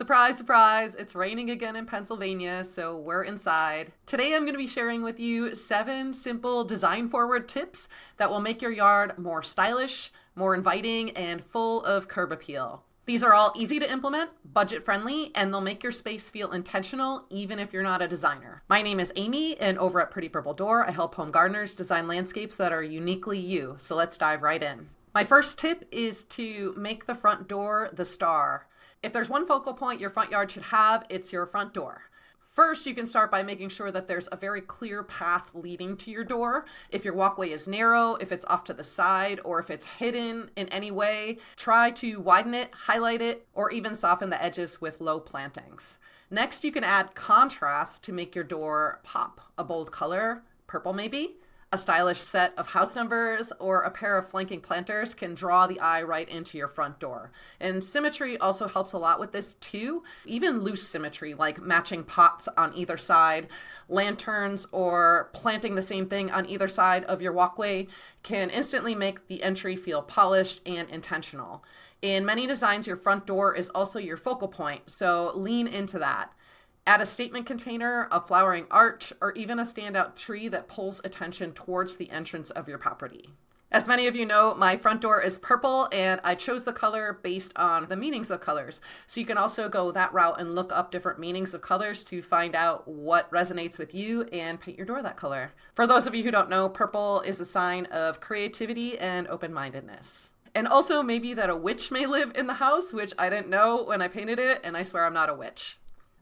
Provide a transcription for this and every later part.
Surprise, surprise, it's raining again in Pennsylvania, so we're inside. Today I'm going to be sharing with you 7 simple design-forward tips that will make your yard more stylish, more inviting, and full of curb appeal. These are all easy to implement, budget-friendly, and they'll make your space feel intentional even if you're not a designer. My name is Amy, and over at Pretty Purple Door, I help home gardeners design landscapes that are uniquely you, so let's dive right in. My first tip is to make the front door the star. If there's one focal point your front yard should have, it's your front door. First, you can start by making sure that there's a very clear path leading to your door. If your walkway is narrow, if it's off to the side, or if it's hidden in any way, try to widen it, highlight it, or even soften the edges with low plantings. Next, you can add contrast to make your door pop. A bold color, purple maybe, a stylish set of house numbers, or a pair of flanking planters can draw the eye right into your front door. And symmetry also helps a lot with this too. Even loose symmetry, like matching pots on either side, lanterns, or planting the same thing on either side of your walkway, can instantly make the entry feel polished and intentional. In many designs, your front door is also your focal point, so lean into that. Add a statement container, a flowering arch, or even a standout tree that pulls attention towards the entrance of your property. As many of you know, my front door is purple, and I chose the color based on the meanings of colors. So you can also go that route and look up different meanings of colors to find out what resonates with you and paint your door that color. For those of you who don't know, purple is a sign of creativity and open-mindedness. And also maybe that a witch may live in the house, which I didn't know when I painted it, and I swear I'm not a witch.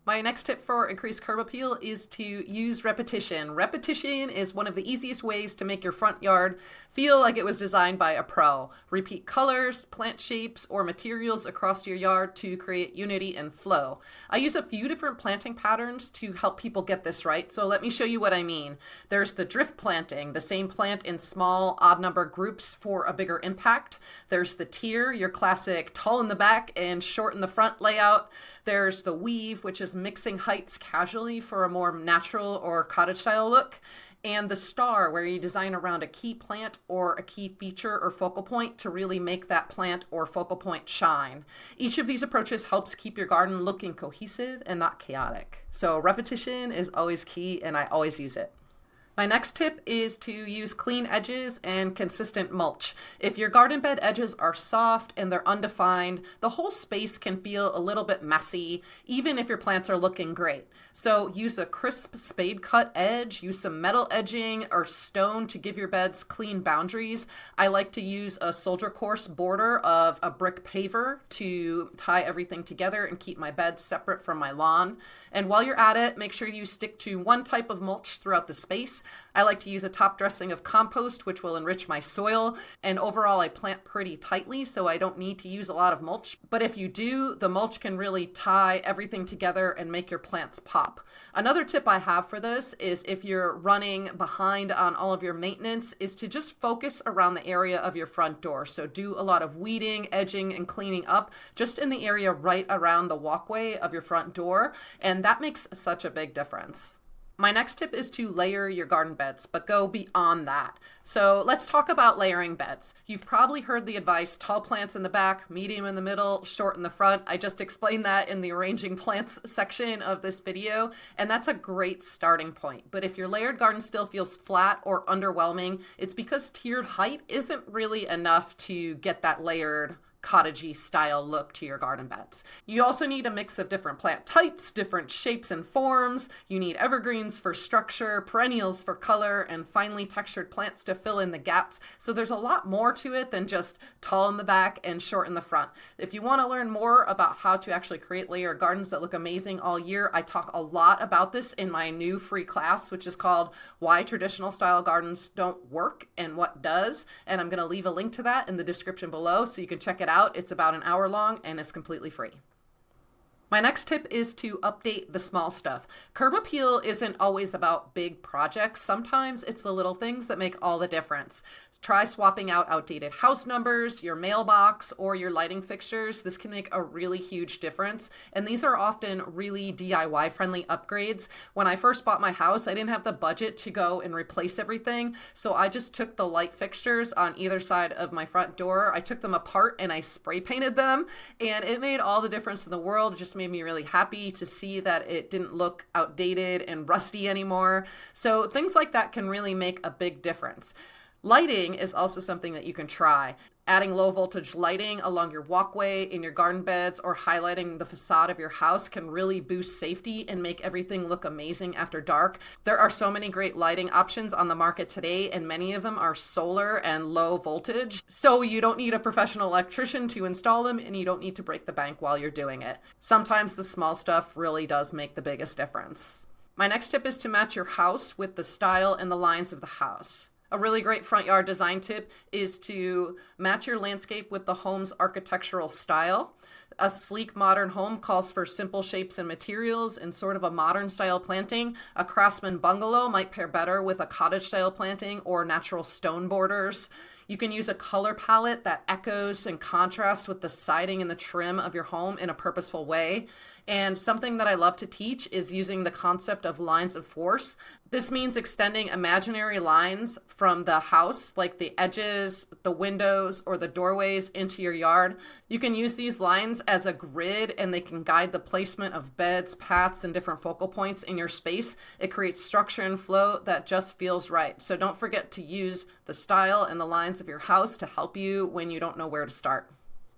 My next tip for increased curb appeal is to use repetition. Repetition is one of the easiest ways to make your front yard feel like it was designed by a pro. Repeat colors, plant shapes, or materials across your yard to create unity and flow. I use a few different planting patterns to help people get this right, so let me show you what I mean. There's the drift planting, the same plant in small, odd number groups for a bigger impact. There's the tier, your classic tall in the back and short in the front layout. There's the weave, which is mixing heights casually for a more natural or cottage style look, and the star, where you design around a key plant or a key feature or focal point to really make that plant or focal point shine. Each of these approaches helps keep your garden looking cohesive and not chaotic. So repetition is always key, and I always use it. My next tip is to use clean edges and consistent mulch. If your garden bed edges are soft and they're undefined, the whole space can feel a little bit messy, even if your plants are looking great. So use a crisp spade cut edge, use some metal edging or stone to give your beds clean boundaries. I like to use a soldier course border of a brick paver to tie everything together and keep my bed separate from my lawn. And while you're at it, make sure you stick to one type of mulch throughout the space. I like to use a top dressing of compost, which will enrich my soil, and overall I plant pretty tightly, so I don't need to use a lot of mulch. But if you do, the mulch can really tie everything together and make your plants pop. Another tip I have for this is, if you're running behind on all of your maintenance, is to just focus around the area of your front door. So do a lot of weeding, edging, and cleaning up just in the area right around the walkway of your front door, and that makes such a big difference. My next tip is to layer your garden beds, but go beyond that. So let's talk about layering beds. You've probably heard the advice, tall plants in the back, medium in the middle, short in the front. I just explained that in the arranging plants section of this video, and that's a great starting point. But if your layered garden still feels flat or underwhelming, it's because tiered height isn't really enough to get that layered cottagey style look to your garden beds. You also need a mix of different plant types, different shapes and forms. You need evergreens for structure, perennials for color, and finely textured plants to fill in the gaps. So there's a lot more to it than just tall in the back and short in the front. If you want to learn more about how to actually create layer gardens that look amazing all year, I talk a lot about this in my new free class, which is called Why Traditional Style Gardens Don't Work and What Does. And I'm going to leave a link to that in the description below so you can check it out. It's about an hour long and it's completely free. My next tip is to update the small stuff. Curb appeal isn't always about big projects. Sometimes it's the little things that make all the difference. Try swapping out outdated house numbers, your mailbox, or your lighting fixtures. This can make a really huge difference. And these are often really DIY friendly upgrades. When I first bought my house, I didn't have the budget to go and replace everything. So I just took the light fixtures on either side of my front door. I took them apart and I spray painted them, and it made all the difference in the world. It just made me really happy to see that it didn't look outdated and rusty anymore. So things like that can really make a big difference. Lighting is also something that you can try. Adding low voltage lighting along your walkway, in your garden beds, or highlighting the facade of your house can really boost safety and make everything look amazing after dark. There are so many great lighting options on the market today, and many of them are solar and low voltage. So you don't need a professional electrician to install them, and you don't need to break the bank while you're doing it. Sometimes the small stuff really does make the biggest difference. My next tip is to match your house with the style and the lines of the house. A really great front yard design tip is to match your landscape with the home's architectural style. A sleek modern home calls for simple shapes and materials and sort of a modern style planting. A craftsman bungalow might pair better with a cottage style planting or natural stone borders. You can use a color palette that echoes and contrasts with the siding and the trim of your home in a purposeful way. And something that I love to teach is using the concept of lines of force. This means extending imaginary lines from the house, like the edges, the windows, or the doorways into your yard. You can use these lines as a grid, and they can guide the placement of beds, paths, and different focal points in your space. It creates structure and flow that just feels right. So don't forget to use the style and the lines of your house to help you when you don't know where to start.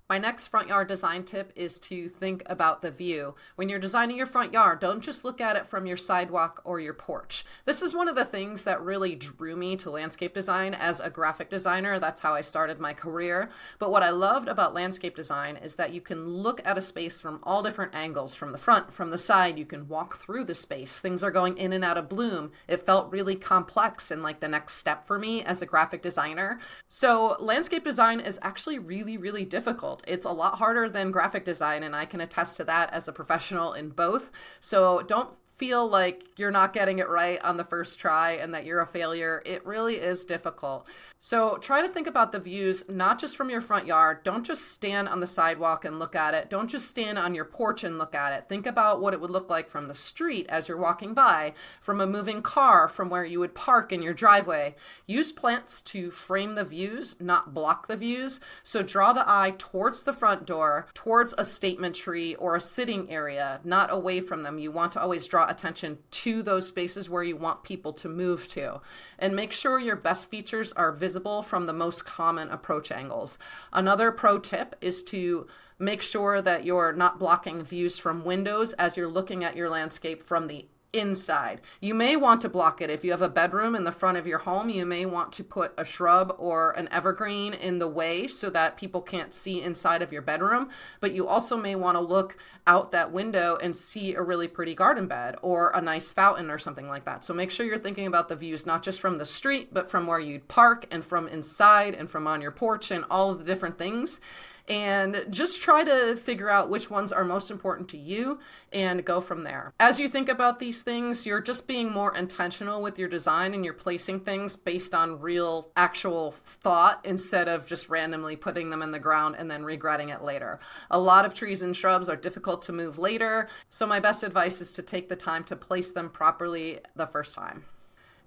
My next front yard design tip is to think about the view. When you're designing your front yard, don't just look at it from your sidewalk or your porch. This is one of the things that really drew me to landscape design as a graphic designer. That's how I started my career. But what I loved about landscape design is that you can look at a space from all different angles, from the front, from the side. You can walk through the space. Things are going in and out of bloom. It felt really complex and like the next step for me as a graphic designer. So landscape design is actually really, really difficult. It's a lot harder than graphic design, and I can attest to that as a professional in both. So don't feel like you're not getting it right on the first try and that you're a failure. It really is difficult. So try to think about the views, not just from your front yard. Don't just stand on the sidewalk and look at it. Don't just stand on your porch and look at it. Think about what it would look like from the street as you're walking by, from a moving car, from where you would park in your driveway. Use plants to frame the views, not block the views. So draw the eye towards the front door, towards a statement tree or a sitting area, not away from them. You want to always draw attention to those spaces where you want people to move to. And make sure your best features are visible from the most common approach angles. Another pro tip is to make sure that you're not blocking views from windows as you're looking at your landscape from the inside. You may want to block it. If you have a bedroom in the front of your home, you may want to put a shrub or an evergreen in the way so that people can't see inside of your bedroom. But you also may want to look out that window and see a really pretty garden bed or a nice fountain or something like that. So make sure you're thinking about the views, not just from the street, but from where you'd park and from inside and from on your porch and all of the different things. And just try to figure out which ones are most important to you and go from there. As you think about these things, you're just being more intentional with your design, and you're placing things based on real, actual thought instead of just randomly putting them in the ground and then regretting it later. A lot of trees and shrubs are difficult to move later, so my best advice is to take the time to place them properly the first time.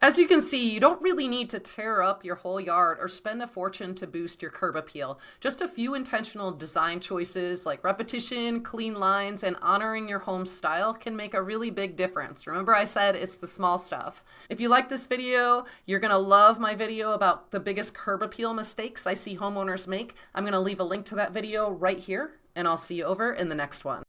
As you can see, you don't really need to tear up your whole yard or spend a fortune to boost your curb appeal. Just a few intentional design choices like repetition, clean lines, and honoring your home style can make a really big difference. Remember I said it's the small stuff. If you like this video, you're gonna love my video about the biggest curb appeal mistakes I see homeowners make. I'm gonna leave a link to that video right here, and I'll see you over in the next one.